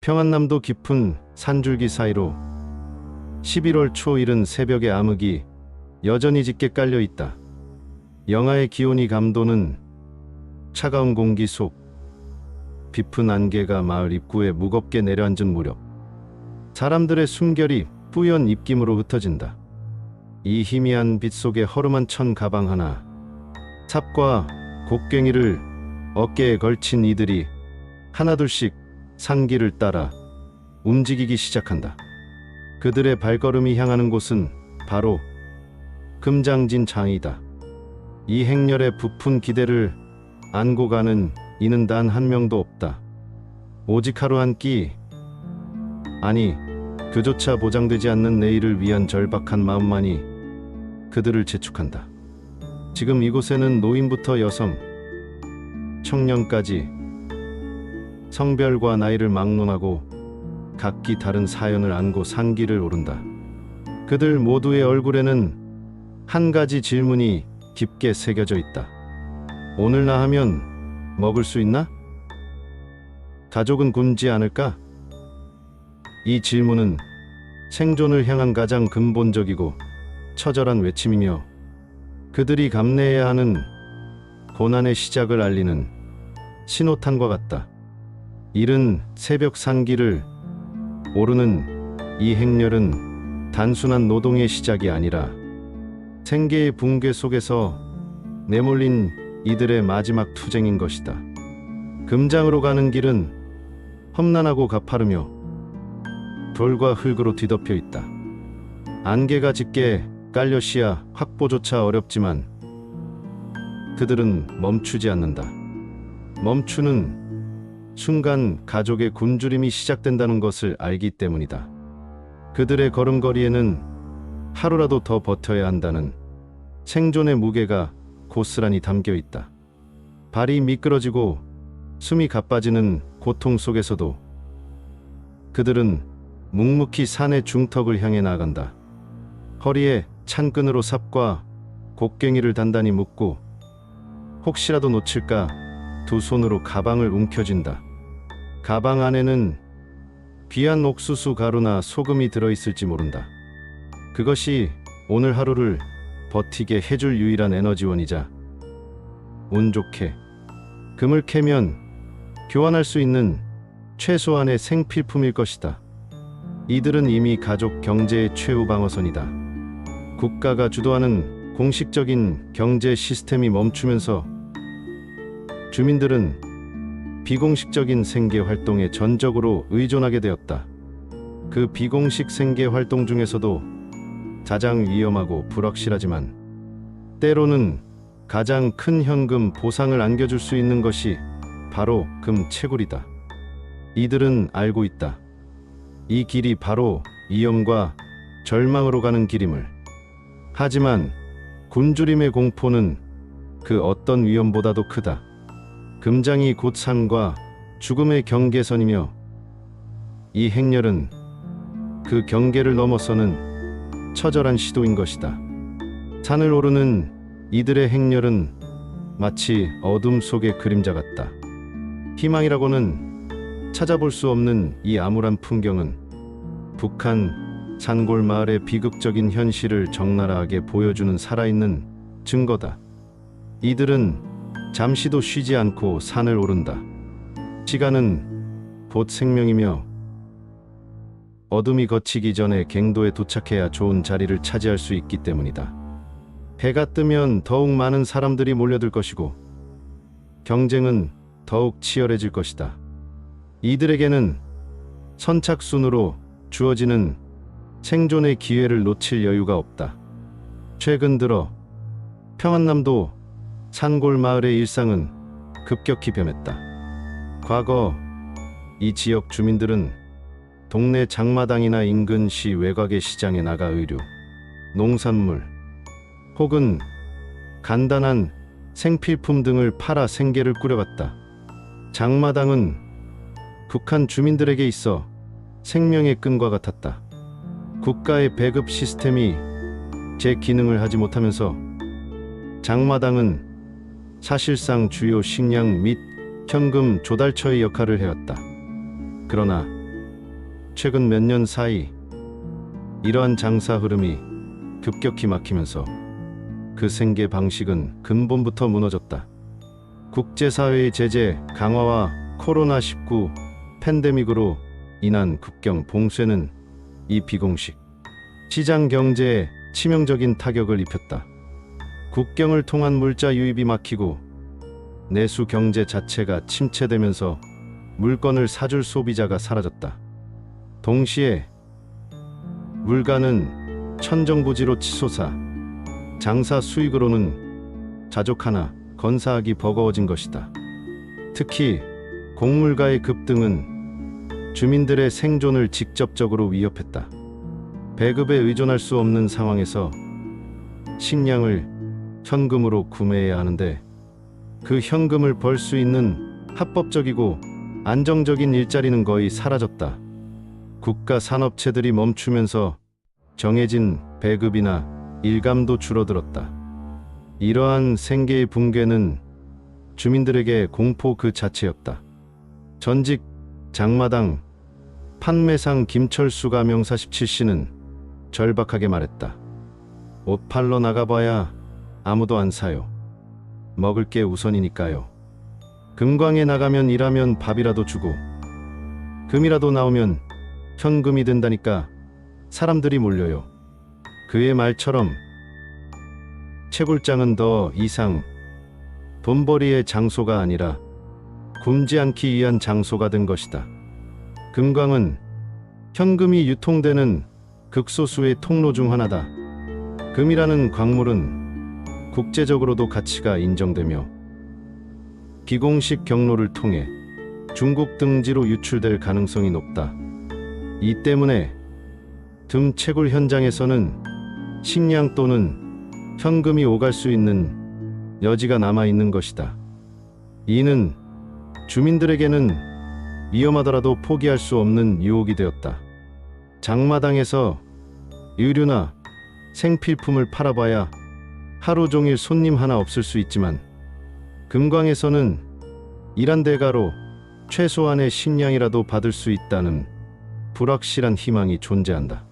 평안남도 깊은 산줄기 사이로 11월 초 이른 새벽의 암흑이 여전히 짙게 깔려 있다. 영하의 기온이 감도는 차가운 공기 속 깊은 안개가 마을 입구에 무겁게 내려앉은 무렵 사람들의 숨결이 뿌연 입김으로 흩어진다. 이 희미한 빛 속에 허름한 천 가방 하나, 삽과 곡괭이를 어깨에 걸친 이들이 하나둘씩 산길을 따라 움직이기 시작한다. 그들의 발걸음이 향하는 곳은 바로 금장진 장이다. 이 행렬의 부푼 기대를 안고 가는 이는 단 한 명도 없다. 오직 하루 한 끼, 아니 그조차 보장되지 않는 내일을 위한 절박한 마음만이 그들을 재촉한다. 지금 이곳에는 노인부터 여성, 청년까지 성별과 나이를 막론하고 각기 다른 사연을 안고 산길을 오른다. 그들 모두의 얼굴에는 한 가지 질문이 깊게 새겨져 있다. 오늘 나 하면 먹을 수 있나? 가족은 굶지 않을까? 이 질문은 생존을 향한 가장 근본적이고 처절한 외침이며 그들이 감내해야 하는 고난의 시작을 알리는 신호탄과 같다. 이른 새벽 산길을 오르는 이 행렬은 단순한 노동의 시작이 아니라 생계의 붕괴 속에서 내몰린 이들의 마지막 투쟁인 것이다. 금장으로 가는 길은 험난하고 가파르며 돌과 흙으로 뒤덮여 있다. 안개가 짙게 깔려 시야 확보조차 어렵지만 그들은 멈추지 않는다. 멈추는 순간 가족의 굶주림이 시작된다는 것을 알기 때문이다. 그들의 걸음걸이에는 하루라도 더 버텨야 한다는 생존의 무게가 고스란히 담겨 있다. 발이 미끄러지고 숨이 가빠지는 고통 속에서도 그들은 묵묵히 산의 중턱을 향해 나아간다. 허리에 찬끈으로 삽과 곡괭이를 단단히 묶고 혹시라도 놓칠까 두 손으로 가방을 움켜쥔다. 가방 안에는 귀한 옥수수 가루나 소금이 들어있을지 모른다. 그것이 오늘 하루를 버티게 해줄 유일한 에너지원이자 운 좋게 금을 캐면 교환할 수 있는 최소한의 생필품일 것이다. 이들은 이미 가족 경제의 최후 방어선이다. 국가가 주도하는 공식적인 경제 시스템이 멈추면서 주민들은 비공식적인 생계 활동에 전적으로 의존하게 되었다. 그 비공식 생계 활동 중에서도 가장 위험하고 불확실하지만 때로는 가장 큰 현금 보상을 안겨줄 수 있는 것이 바로 금채굴이다. 이들은 알고 있다. 이 길이 바로 위험과 절망으로 가는 길임을. 하지만 굶주림의 공포는 그 어떤 위험보다도 크다. 금장이 곧 삶과 죽음의 경계선이며 이 행렬은 그 경계를 넘어서는 처절한 시도인 것이다. 산을 오르는 이들의 행렬은 마치 어둠 속의 그림자 같다. 희망이라고는 찾아볼 수 없는 이 암울한 풍경은 북한 산골 마을의 비극적인 현실을 적나라하게 보여주는 살아있는 증거다. 이들은 잠시도 쉬지 않고 산을 오른다. 시간은 곧 생명이며 어둠이 걷히기 전에 갱도에 도착해야 좋은 자리를 차지할 수 있기 때문이다. 해가 뜨면 더욱 많은 사람들이 몰려들 것이고 경쟁은 더욱 치열해질 것이다. 이들에게는 선착순으로 주어지는 생존의 기회를 놓칠 여유가 없다. 최근 들어 평안남도 산골 마을의 일상은 급격히 변했다. 과거 이 지역 주민들은 동네 장마당이나 인근 시 외곽의 시장에 나가 의류, 농산물 혹은 간단한 생필품 등을 팔아 생계를 꾸려갔다. 장마당은 북한 주민들에게 있어 생명의 끈과 같았다. 국가의 배급 시스템이 제 기능을 하지 못하면서 장마당은 사실상 주요 식량 및 현금 조달처의 역할을 해왔다. 그러나 최근 몇 년 사이 이러한 장사 흐름이 급격히 막히면서 그 생계 방식은 근본부터 무너졌다. 국제사회의 제재 강화와 코로나19 팬데믹으로 인한 국경 봉쇄는 이 비공식 시장 경제에 치명적인 타격을 입혔다. 국경을 통한 물자 유입이 막히고 내수 경제 자체가 침체되면서 물건을 사줄 소비자가 사라졌다. 동시에 물가는 천정부지로 치솟아 장사 수익으로는 자족 하나 건사하기 버거워진 것이다. 특히 곡물가의 급등은 주민들의 생존을 직접적으로 위협했다. 배급에 의존할 수 없는 상황에서 식량을 현금으로 구매해야 하는데 그 현금을 벌 수 있는 합법적이고 안정적인 일자리는 거의 사라졌다. 국가 산업체들이 멈추면서 정해진 배급이나 일감도 줄어들었다. 이러한 생계의 붕괴는 주민들에게 공포 그 자체였다. 전직 장마당 판매상 김철수가 명사 17씨는 절박하게 말했다. 옷 팔러 나가봐야 아무도 안 사요. 먹을 게 우선이니까요. 금광에 나가면 일하면 밥이라도 주고 금이라도 나오면 현금이 된다니까 사람들이 몰려요. 그의 말처럼 채굴장은 더 이상 돈벌이의 장소가 아니라 굶지 않기 위한 장소가 된 것이다. 금광은 현금이 유통되는 극소수의 통로 중 하나다. 금이라는 광물은 국제적으로도 가치가 인정되며 비공식 경로를 통해 중국 등지로 유출될 가능성이 높다. 이 때문에 금 채굴 현장에서는 식량 또는 현금이 오갈 수 있는 여지가 남아 있는 것이다. 이는 주민들에게는 위험하더라도 포기할 수 없는 유혹이 되었다. 장마당에서 의류나 생필품을 팔아봐야 하루 종일 손님 하나 없을 수 있지만 금광에서는 일한 대가로 최소한의 식량이라도 받을 수 있다는 불확실한 희망이 존재한다.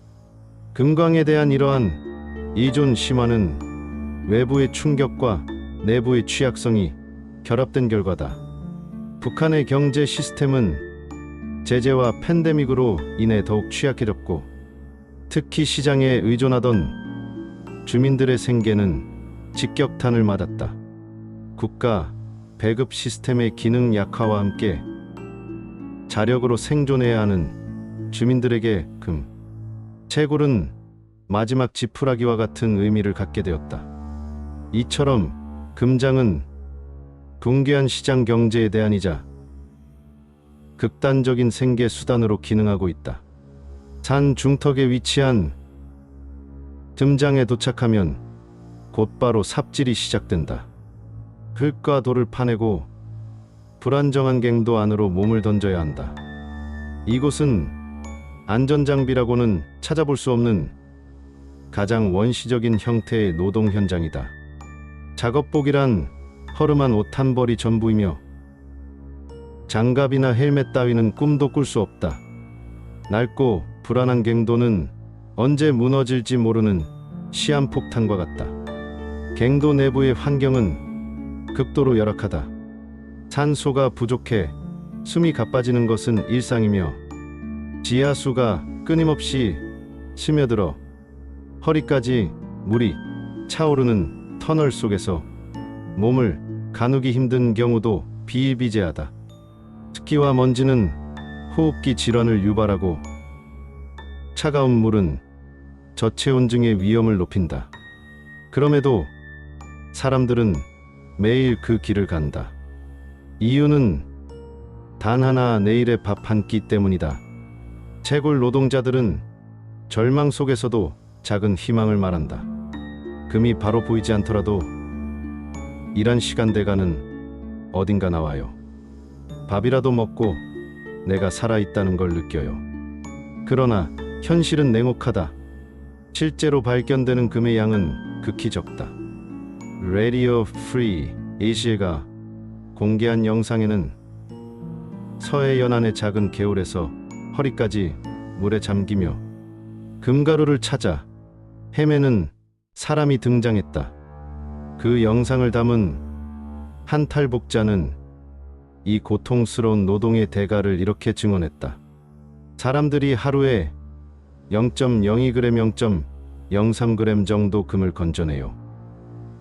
금광에 대한 이러한 이존 심화는 외부의 충격과 내부의 취약성이 결합된 결과다. 북한의 경제 시스템은 제재와 팬데믹으로 인해 더욱 취약해졌고 특히 시장에 의존하던 주민들의 생계는 직격탄을 맞았다. 국가 배급 시스템의 기능 약화와 함께 자력으로 생존해야 하는 주민들에게 금 채굴은 마지막 지푸라기와 같은 의미를 갖게 되었다. 이처럼 금장은 붕괴한 시장 경제에 대안이자 극단적인 생계 수단으로 기능하고 있다. 산 중턱에 위치한 금장에 도착하면 곧바로 삽질이 시작된다. 흙과 돌을 파내고 불안정한 갱도 안으로 몸을 던져야 한다. 이곳은 안전장비라고는 찾아볼 수 없는 가장 원시적인 형태의 노동 현장이다. 작업복이란 허름한 옷 한 벌이 전부이며 장갑이나 헬멧 따위는 꿈도 꿀 수 없다. 낡고 불안한 갱도는 언제 무너질지 모르는 시한폭탄과 같다. 갱도 내부의 환경은 극도로 열악하다. 산소가 부족해 숨이 가빠지는 것은 일상이며 지하수가 끊임없이 스며들어 허리까지 물이 차오르는 터널 속에서 몸을 가누기 힘든 경우도 비일비재하다. 습기와 먼지는 호흡기 질환을 유발하고 차가운 물은 저체온증의 위험을 높인다. 그럼에도 사람들은 매일 그 길을 간다. 이유는 단 하나, 내일의 밥 한 끼 때문이다. 채굴 노동자들은 절망 속에서도 작은 희망을 말한다. 금이 바로 보이지 않더라도 일한 시간대가는 어딘가 나와요. 밥이라도 먹고 내가 살아있다는 걸 느껴요. 그러나 현실은 냉혹하다. 실제로 발견되는 금의 양은 극히 적다. Radio Free Asia가 공개한 영상에는 서해 연안의 작은 개울에서 허리까지 물에 잠기며 금가루를 찾아 헤매는 사람이 등장했다. 그 영상을 담은 한 탈북자는 이 고통스러운 노동의 대가를 이렇게 증언했다. 사람들이 하루에 0.02g, 0.03g 정도 금을 건져내요.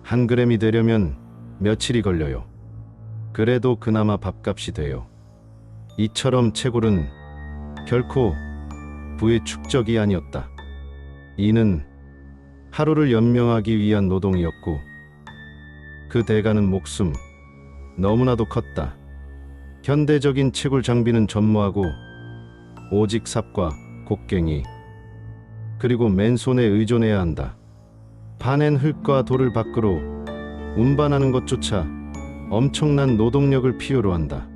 1g이 되려면 며칠이 걸려요. 그래도 그나마 밥값이 돼요. 이처럼 채굴은 결코 부의 축적이 아니었다. 이는 하루를 연명하기 위한 노동이었고 그 대가는 목숨, 너무나도 컸다. 현대적인 채굴 장비는 전무하고 오직 삽과 곡괭이 그리고 맨손에 의존해야 한다. 파낸 흙과 돌을 밖으로 운반하는 것조차 엄청난 노동력을 필요로 한다.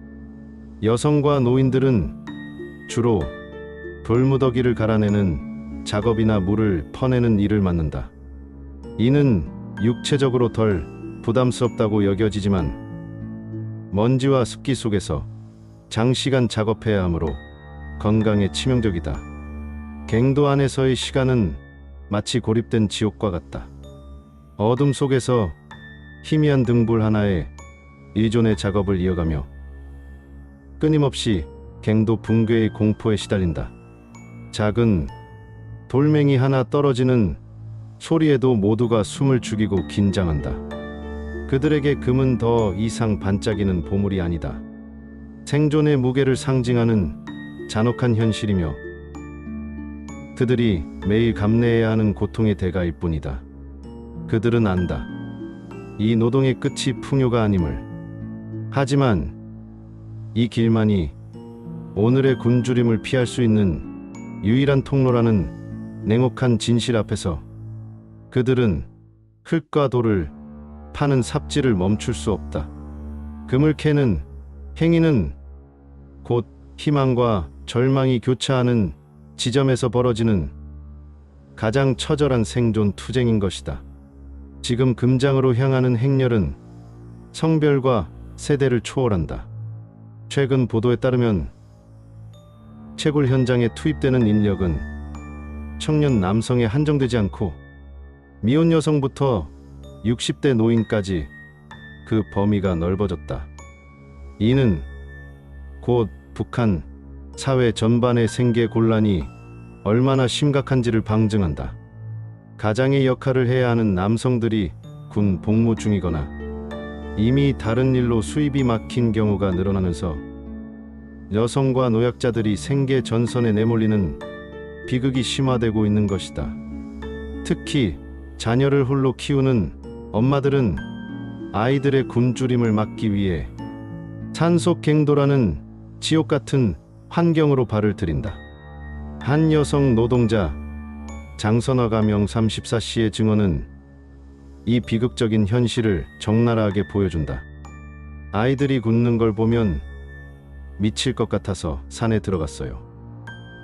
여성과 노인들은 주로 돌무더기를 갈아내는 작업이나 물을 퍼내는 일을 맡는다. 이는 육체적으로 덜 부담스럽다고 여겨지지만 먼지와 습기 속에서 장시간 작업해야 하므로 건강에 치명적이다. 갱도 안에서의 시간은 마치 고립된 지옥과 같다. 어둠 속에서 희미한 등불 하나에 의존의 작업을 이어가며 끊임없이 갱도 붕괴의 공포에 시달린다. 작은 돌멩이 하나 떨어지는 소리에도 모두가 숨을 죽이고 긴장한다. 그들에게 금은 더 이상 반짝이는 보물이 아니다. 생존의 무게를 상징하는 잔혹한 현실이며 그들이 매일 감내해야 하는 고통의 대가일 뿐이다. 그들은 안다. 이 노동의 끝이 풍요가 아님을. 하지만 이 길만이 오늘의 굶주림을 피할 수 있는 유일한 통로라는 냉혹한 진실 앞에서 그들은 흙과 돌을 파는 삽질을 멈출 수 없다. 금을 캐는 행위는 곧 희망과 절망이 교차하는 지점에서 벌어지는 가장 처절한 생존 투쟁인 것이다. 지금 금장으로 향하는 행렬은 성별과 세대를 초월한다. 최근 보도에 따르면 채굴 현장에 투입되는 인력은 청년 남성에 한정되지 않고 미혼 여성부터 60대 노인까지 그 범위가 넓어졌다. 이는 곧 북한 사회 전반의 생계 곤란이 얼마나 심각한지를 방증한다. 가장의 역할을 해야 하는 남성들이 군 복무 중이거나 이미 다른 일로 수입이 막힌 경우가 늘어나면서 여성과 노약자들이 생계 전선에 내몰리는 비극이 심화되고 있는 것이다. 특히 자녀를 홀로 키우는 엄마들은 아이들의 굶주림을 막기 위해 산속 갱도라는 지옥 같은 환경으로 발을 들인다. 한 여성 노동자 장선화 가명 34씨의 증언은 이 비극적인 현실을 적나라하게 보여준다. 아이들이 굶는 걸 보면 미칠 것 같아서 산에 들어갔어요.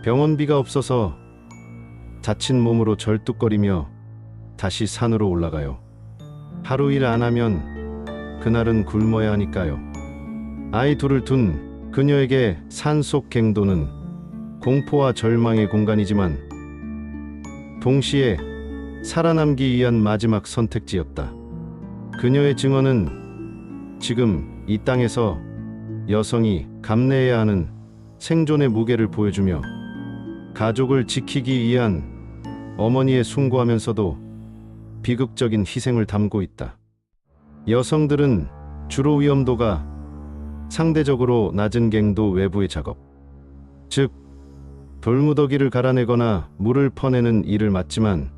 병원비가 없어서 다친 몸으로 절뚝거리며 다시 산으로 올라가요. 하루 일 안 하면 그날은 굶어야 하니까요. 아이 둘을 둔 그녀에게 산속 갱도는 공포와 절망의 공간이지만 동시에 살아남기 위한 마지막 선택지였다. 그녀의 증언은 지금 이 땅에서 여성이 감내해야 하는 생존의 무게를 보여주며 가족을 지키기 위한 어머니의 숭고하면서도 비극적인 희생을 담고 있다. 여성들은 주로 위험도가 상대적으로 낮은 갱도 외부의 작업, 즉 돌무더기를 갈아내거나 물을 퍼내는 일을 맡지만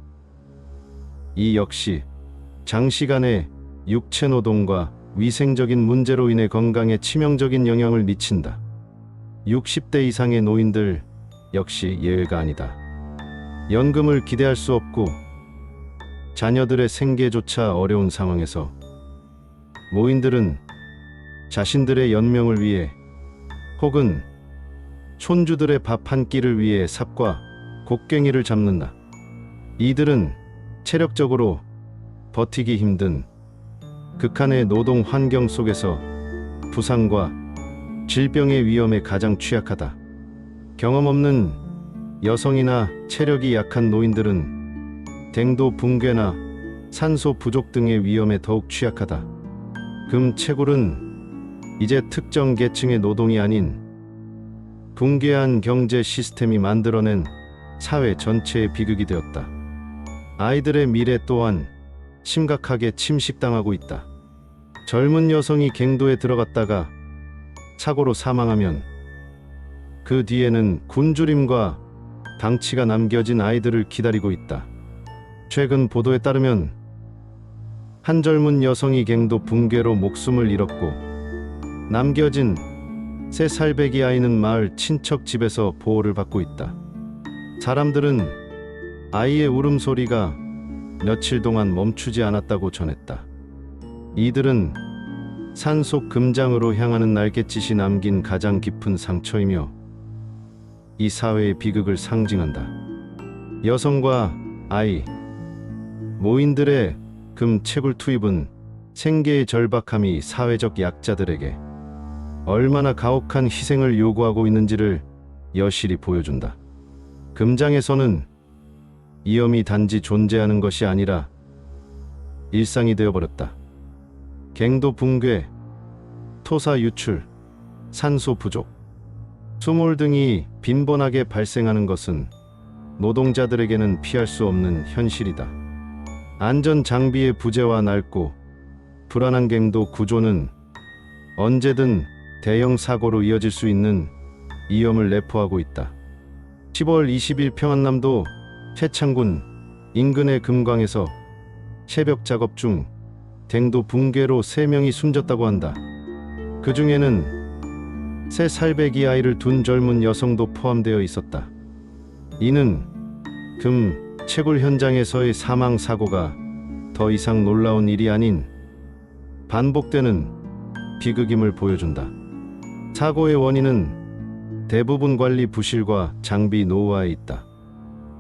이 역시 장시간의 육체노동과 위생적인 문제로 인해 건강에 치명적인 영향을 미친다. 60대 이상의 노인들 역시 예외가 아니다. 연금을 기대할 수 없고 자녀들의 생계조차 어려운 상황에서 노인들은 자신들의 연명을 위해 혹은 손주들의 밥 한 끼를 위해 삽과 곡괭이를 잡는다. 이들은 체력적으로 버티기 힘든 극한의 노동 환경 속에서 부상과 질병의 위험에 가장 취약하다. 경험 없는 여성이나 체력이 약한 노인들은 댕도 붕괴나 산소 부족 등의 위험에 더욱 취약하다. 금 채굴은 이제 특정 계층의 노동이 아닌 붕괴한 경제 시스템이 만들어낸 사회 전체의 비극이 되었다. 아이들의 미래 또한 심각하게 침식당하고 있다. 젊은 여성이 갱도에 들어갔다가 사고로 사망하면 그 뒤에는 굶주림과 방치가 남겨진 아이들을 기다리고 있다. 최근 보도에 따르면 한 젊은 여성이 갱도 붕괴로 목숨을 잃었고 남겨진 세 살배기 아이는 마을 친척 집에서 보호를 받고 있다. 사람들은 아이의 울음소리가 며칠 동안 멈추지 않았다고 전했다. 이들은 산속 금장으로 향하는 날갯짓이 남긴 가장 깊은 상처이며 이 사회의 비극을 상징한다. 여성과 아이, 모인들의 금 채굴 투입은 생계의 절박함이 사회적 약자들에게 얼마나 가혹한 희생을 요구하고 있는지를 여실히 보여준다. 금장에서는 위험이 단지 존재하는 것이 아니라 일상이 되어버렸다. 갱도 붕괴, 토사 유출, 산소 부족, 수몰 등이 빈번하게 발생하는 것은 노동자들에게는 피할 수 없는 현실이다. 안전 장비의 부재와 낡고 불안한 갱도 구조는 언제든 대형 사고로 이어질 수 있는 위험을 내포하고 있다. 10월 20일 평안남도 최창군 인근의 금광에서 새벽 작업 중 갱도 붕괴로 3명이 숨졌다고 한다. 그 중에는 3살배기 아이를 둔 젊은 여성도 포함되어 있었다. 이는 금 채굴 현장에서의 사망 사고가 더 이상 놀라운 일이 아닌 반복되는 비극임을 보여준다. 사고의 원인은 대부분 관리 부실과 장비 노후화에 있다.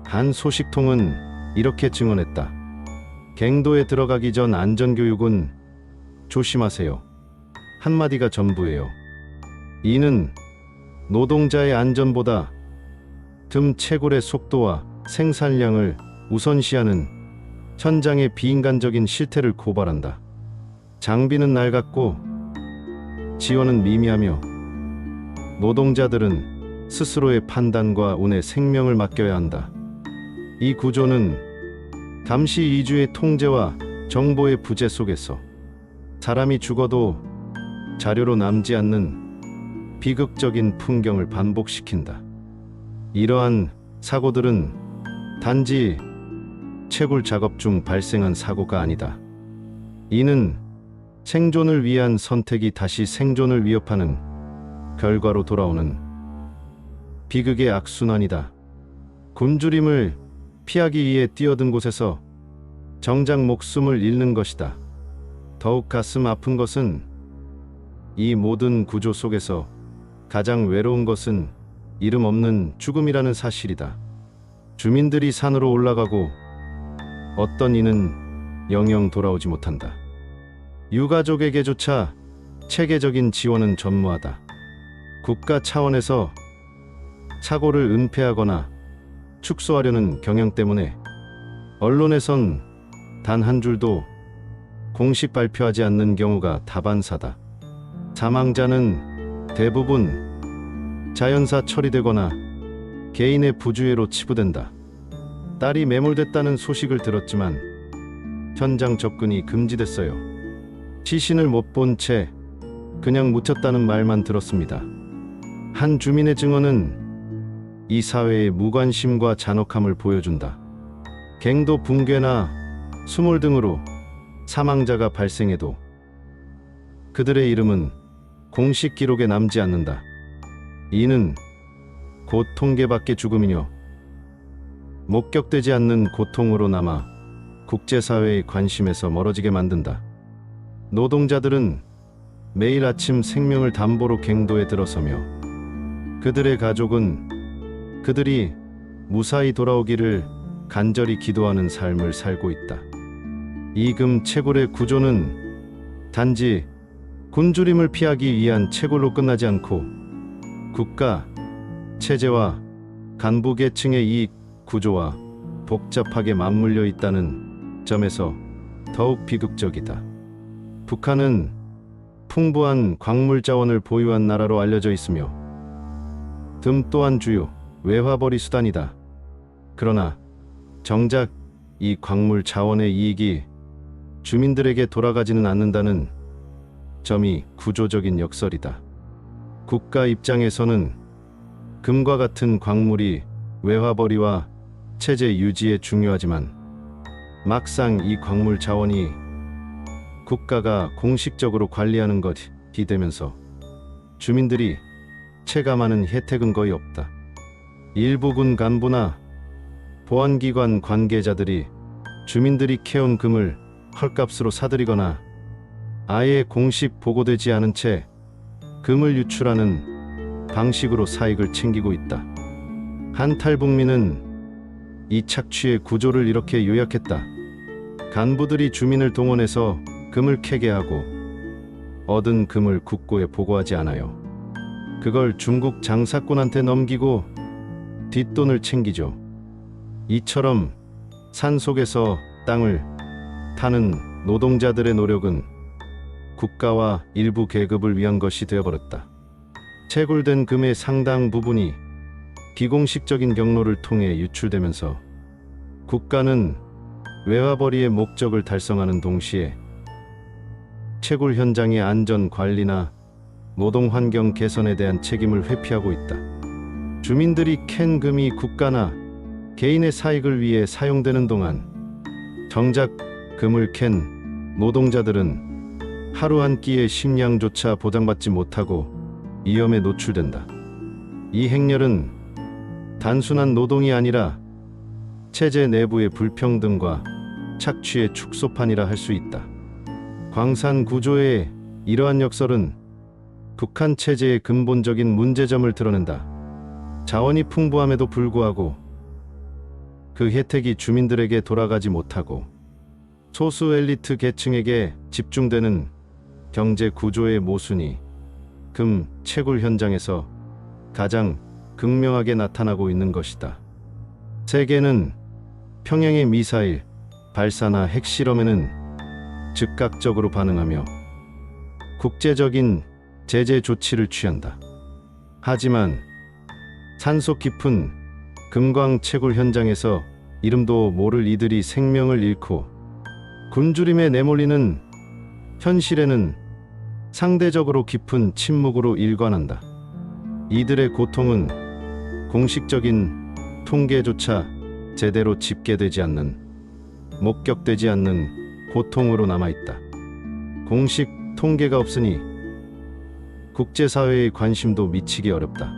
한 소식통은 이렇게 증언했다. 갱도에 들어가기 전 안전교육은 조심하세요. 한마디가 전부예요. 이는 노동자의 안전보다 금 채굴의 속도와 생산량을 우선시하는 현장의 비인간적인 실태를 고발한다. 장비는 낡았고 지원은 미미하며 노동자들은 스스로의 판단과 운에 생명을 맡겨야 한다. 이 구조는 감시 위주의 통제와 정보의 부재 속에서 사람이 죽어도 자료로 남지 않는 비극적인 풍경을 반복시킨다. 이러한 사고들은 단지 채굴 작업 중 발생한 사고가 아니다. 이는 생존을 위한 선택이 다시 생존을 위협하는 결과로 돌아오는 비극의 악순환이다. 굶주림을 피하기 위해 뛰어든 곳에서 정작 목숨을 잃는 것이다. 더욱 가슴 아픈 것은 이 모든 구조 속에서 가장 외로운 것은 이름 없는 죽음이라는 사실이다. 주민들이 산으로 올라가고 어떤 이는 영영 돌아오지 못한다. 유가족에게조차 체계적인 지원은 전무하다. 국가 차원에서 사고를 은폐하거나 축소하려는 경영 때문에 언론에선 단 한 줄도 공식 발표하지 않는 경우가 다반사다. 사망자는 대부분 자연사 처리되거나 개인의 부주의로 치부된다. 딸이 매몰됐다는 소식을 들었지만 현장 접근이 금지됐어요. 시신을 못 본 채 그냥 묻혔다는 말만 들었습니다. 한 주민의 증언은 이 사회의 무관심과 잔혹함을 보여준다. 갱도 붕괴나 수몰 등으로 사망자가 발생해도 그들의 이름은 공식 기록에 남지 않는다. 이는 곧 통계밖의 죽음이며 목격되지 않는 고통으로 남아 국제사회의 관심에서 멀어지게 만든다. 노동자들은 매일 아침 생명을 담보로 갱도에 들어서며 그들의 가족은 그들이 무사히 돌아오기를 간절히 기도하는 삶을 살고 있다. 이 금 채굴의 구조는 단지 굶주림을 피하기 위한 채굴로 끝나지 않고 국가, 체제와 간부 계층의 이익 구조와 복잡하게 맞물려 있다는 점에서 더욱 비극적이다. 북한은 풍부한 광물 자원을 보유한 나라로 알려져 있으며 금 또한 주요 외화벌이 수단이다. 그러나 정작 이 광물 자원의 이익이 주민들에게 돌아가지는 않는다는 점이 구조적인 역설이다. 국가 입장에서는 금과 같은 광물이 외화벌이와 체제 유지에 중요하지만 막상 이 광물 자원이 국가가 공식적으로 관리하는 것이 되면서 주민들이 체감하는 혜택은 거의 없다. 일부 군 간부나 보안기관 관계자들이 주민들이 캐온 금을 헐값으로 사들이거나 아예 공식 보고되지 않은 채 금을 유출하는 방식으로 사익을 챙기고 있다. 한탈북민은 이 착취의 구조를 이렇게 요약했다. 간부들이 주민을 동원해서 금을 캐게 하고 얻은 금을 국고에 보고하지 않아요. 그걸 중국 장사꾼한테 넘기고 뒷돈을 챙기죠. 이처럼 산속에서 땅을 타는 노동자들의 노력은 국가와 일부 계급을 위한 것이 되어버렸다. 채굴된 금의 상당 부분이 비공식적인 경로를 통해 유출되면서 국가는 외화벌이의 목적을 달성하는 동시에 채굴 현장의 안전 관리나 노동 환경 개선에 대한 책임을 회피하고 있다. 주민들이 캔 금이 국가나 개인의 사익을 위해 사용되는 동안 정작 금을 캔 노동자들은 하루 한 끼의 식량조차 보장받지 못하고 위험에 노출된다. 이 행렬은 단순한 노동이 아니라 체제 내부의 불평등과 착취의 축소판이라 할 수 있다. 광산 구조의 이러한 역설은 북한 체제의 근본적인 문제점을 드러낸다. 자원이 풍부함에도 불구하고 그 혜택이 주민들에게 돌아가지 못하고 소수 엘리트 계층에게 집중되는 경제 구조의 모순이 금 채굴 현장에서 가장 극명하게 나타나고 있는 것이다. 세계는 평양의 미사일 발사나 핵실험에는 즉각적으로 반응하며 국제적인 제재 조치를 취한다. 하지만 산속 깊은 금광 채굴 현장에서 이름도 모를 이들이 생명을 잃고 굶주림에 내몰리는 현실에는 상대적으로 깊은 침묵으로 일관한다. 이들의 고통은 공식적인 통계조차 제대로 집계되지 않는, 목격되지 않는 고통으로 남아있다. 공식 통계가 없으니 국제사회의 관심도 미치기 어렵다.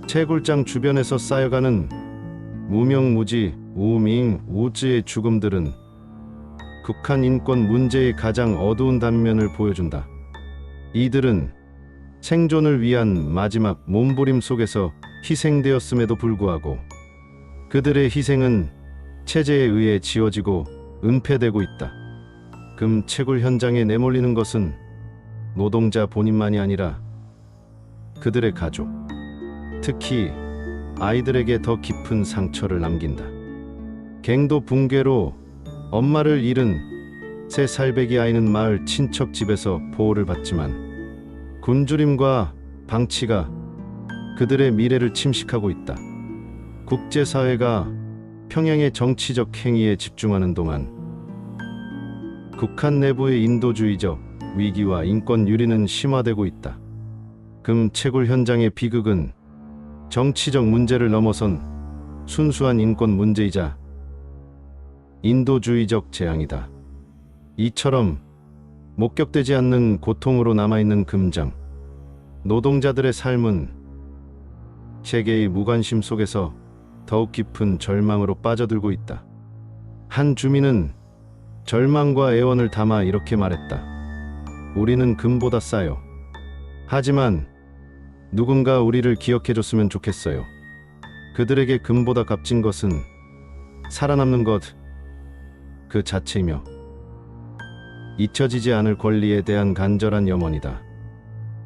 채굴장 주변에서 쌓여가는 무명무지, 우밍, 우즈의 죽음들은 북한 인권 문제의 가장 어두운 단면을 보여준다. 이들은 생존을 위한 마지막 몸부림 속에서 희생되었음에도 불구하고 그들의 희생은 체제에 의해 지워지고 은폐되고 있다. 금 채굴 현장에 내몰리는 것은 노동자 본인만이 아니라 그들의 가족, 특히 아이들에게 더 깊은 상처를 남긴다. 갱도 붕괴로 엄마를 잃은 세 살배기 아이는 마을 친척 집에서 보호를 받지만 굶주림과 방치가 그들의 미래를 침식하고 있다. 국제사회가 평양의 정치적 행위에 집중하는 동안 북한 내부의 인도주의적 위기와 인권 유린은 심화되고 있다. 금 채굴 현장의 비극은 정치적 문제를 넘어선 순수한 인권 문제이자 인도주의적 재앙이다. 이처럼 목격되지 않는 고통으로 남아있는 금장, 노동자들의 삶은 세계의 무관심 속에서 더욱 깊은 절망으로 빠져들고 있다. 한 주민은 절망과 애원을 담아 이렇게 말했다. 우리는 금보다 싸요. 하지만 누군가 우리를 기억해줬으면 좋겠어요. 그들에게 금보다 값진 것은 살아남는 것 그 자체이며 잊혀지지 않을 권리에 대한 간절한 염원이다.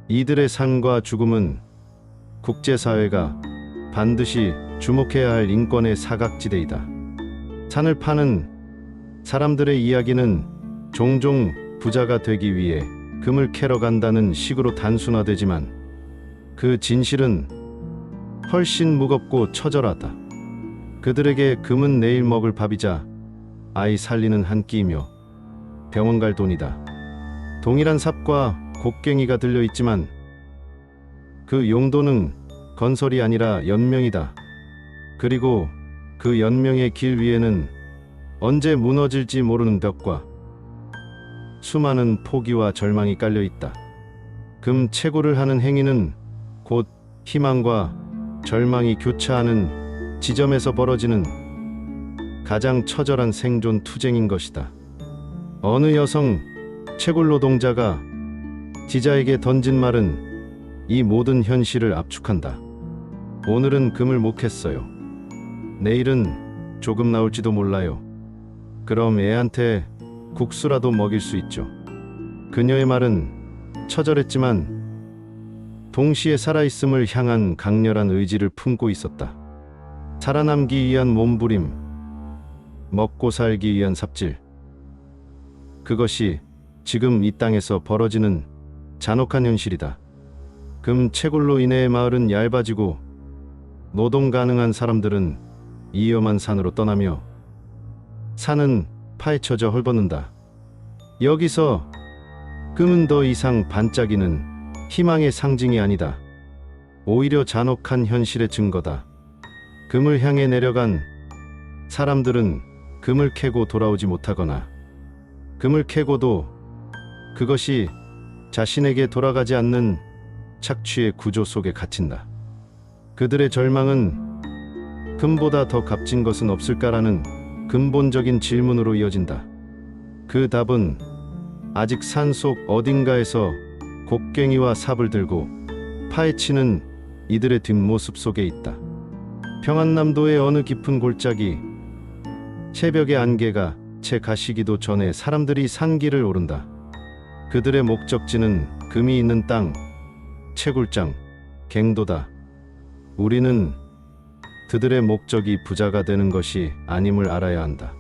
이들의 삶과 죽음은 국제사회가 반드시 주목해야 할 인권의 사각지대이다. 산을 파는 사람들의 이야기는 종종 부자가 되기 위해 금을 캐러 간다는 식으로 단순화되지만 그 진실은 훨씬 무겁고 처절하다. 그들에게 금은 내일 먹을 밥이자 아이 살리는 한 끼이며 병원 갈 돈이다. 동일한 삽과 곡괭이가 들려 있지만 그 용도는 건설이 아니라 연명이다. 그리고 그 연명의 길 위에는 언제 무너질지 모르는 벽과 수많은 포기와 절망이 깔려 있다. 금 채굴을 하는 행위는 곧 희망과 절망이 교차하는 지점에서 벌어지는 가장 처절한 생존 투쟁인 것이다. 어느 여성 채굴 노동자가 기자에게 던진 말은 이 모든 현실을 압축한다. 오늘은 금을 못 캤어요. 내일은 조금 나올지도 몰라요. 그럼 애한테 국수라도 먹일 수 있죠. 그녀의 말은 처절했지만 동시에 살아있음을 향한 강렬한 의지를 품고 있었다. 살아남기 위한 몸부림, 먹고 살기 위한 삽질. 그것이 지금 이 땅에서 벌어지는 잔혹한 현실이다. 금 채굴로 인해 마을은 얇아지고 노동 가능한 사람들은 위험한 산으로 떠나며 산은 파헤쳐져 헐벗는다. 여기서 금은 더 이상 반짝이는 희망의 상징이 아니다. 오히려 잔혹한 현실의 증거다. 금을 향해 내려간 사람들은 금을 캐고 돌아오지 못하거나 금을 캐고도 그것이 자신에게 돌아가지 않는 착취의 구조 속에 갇힌다. 그들의 절망은 금보다 더 값진 것은 없을까라는 근본적인 질문으로 이어진다. 그 답은 아직 산속 어딘가에서 곡괭이와 삽을 들고 파헤치는 이들의 뒷모습 속에 있다. 평안남도의 어느 깊은 골짜기, 새벽의 안개가 채 가시기도 전에 사람들이 산길을 오른다. 그들의 목적지는 금이 있는 땅, 채굴장, 갱도다. 우리는 그들의 목적이 부자가 되는 것이 아님을 알아야 한다.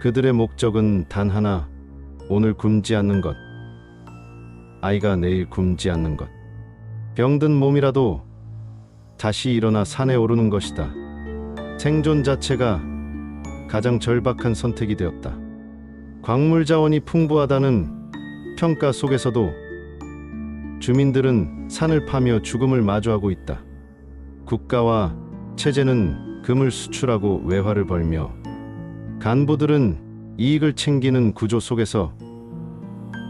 그들의 목적은 단 하나, 오늘 굶지 않는 것, 아이가 내일 굶지 않는 것, 병든 몸이라도 다시 일어나 산에 오르는 것이다. 생존 자체가 가장 절박한 선택이 되었다. 광물 자원이 풍부하다는 평가 속에서도 주민들은 산을 파며 죽음을 마주하고 있다. 국가와 체제는 금을 수출하고 외화를 벌며 간부들은 이익을 챙기는 구조 속에서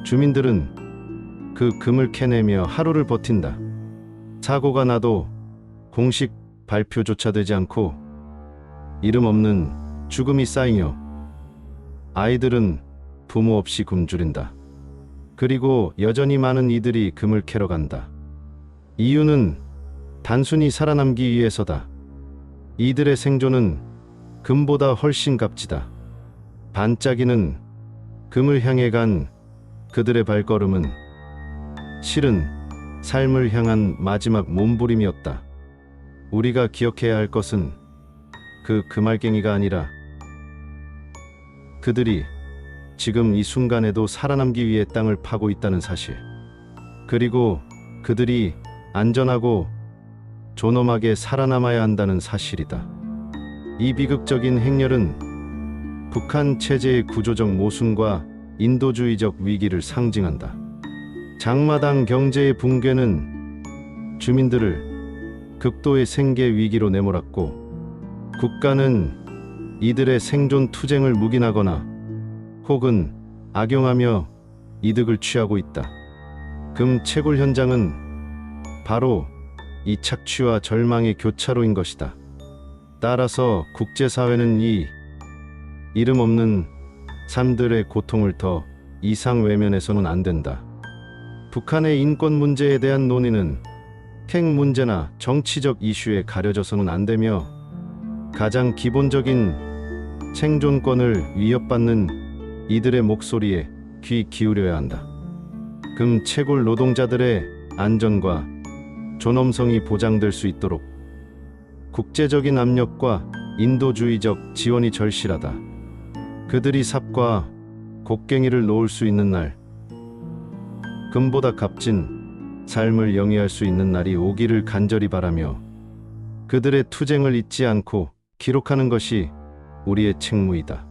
주민들은 그 금을 캐내며 하루를 버틴다. 사고가 나도 공식 발표조차 되지 않고 이름 없는 죽음이 쌓이며 아이들은 부모 없이 굶주린다. 그리고 여전히 많은 이들이 금을 캐러 간다. 이유는 단순히 살아남기 위해서다. 이들의 생존은 금보다 훨씬 값지다. 반짝이는 금을 향해 간 그들의 발걸음은 실은 삶을 향한 마지막 몸부림이었다. 우리가 기억해야 할 것은 그 금알갱이가 아니라 그들이 지금 이 순간에도 살아남기 위해 땅을 파고 있다는 사실. 그리고 그들이 안전하고 존엄하게 살아남아야 한다는 사실이다. 이 비극적인 행렬은 북한 체제의 구조적 모순과 인도주의적 위기를 상징한다. 장마당 경제의 붕괴는 주민들을 극도의 생계 위기로 내몰았고 국가는 이들의 생존 투쟁을 묵인하거나 혹은 악용하며 이득을 취하고 있다. 금 채굴 현장은 바로 이 착취와 절망의 교차로인 것이다. 따라서 국제사회는 이 이름 없는 삶들의 고통을 더 이상 외면해서는 안 된다. 북한의 인권 문제에 대한 논의는 핵 문제나 정치적 이슈에 가려져서는 안 되며 가장 기본적인 생존권을 위협받는 이들의 목소리에 귀 기울여야 한다. 금 채굴 노동자들의 안전과 존엄성이 보장될 수 있도록 국제적인 압력과 인도주의적 지원이 절실하다. 그들이 삽과 곡괭이를 놓을 수 있는 날, 금보다 값진 삶을 영위할 수 있는 날이 오기를 간절히 바라며 그들의 투쟁을 잊지 않고 기록하는 것이 우리의 책무이다.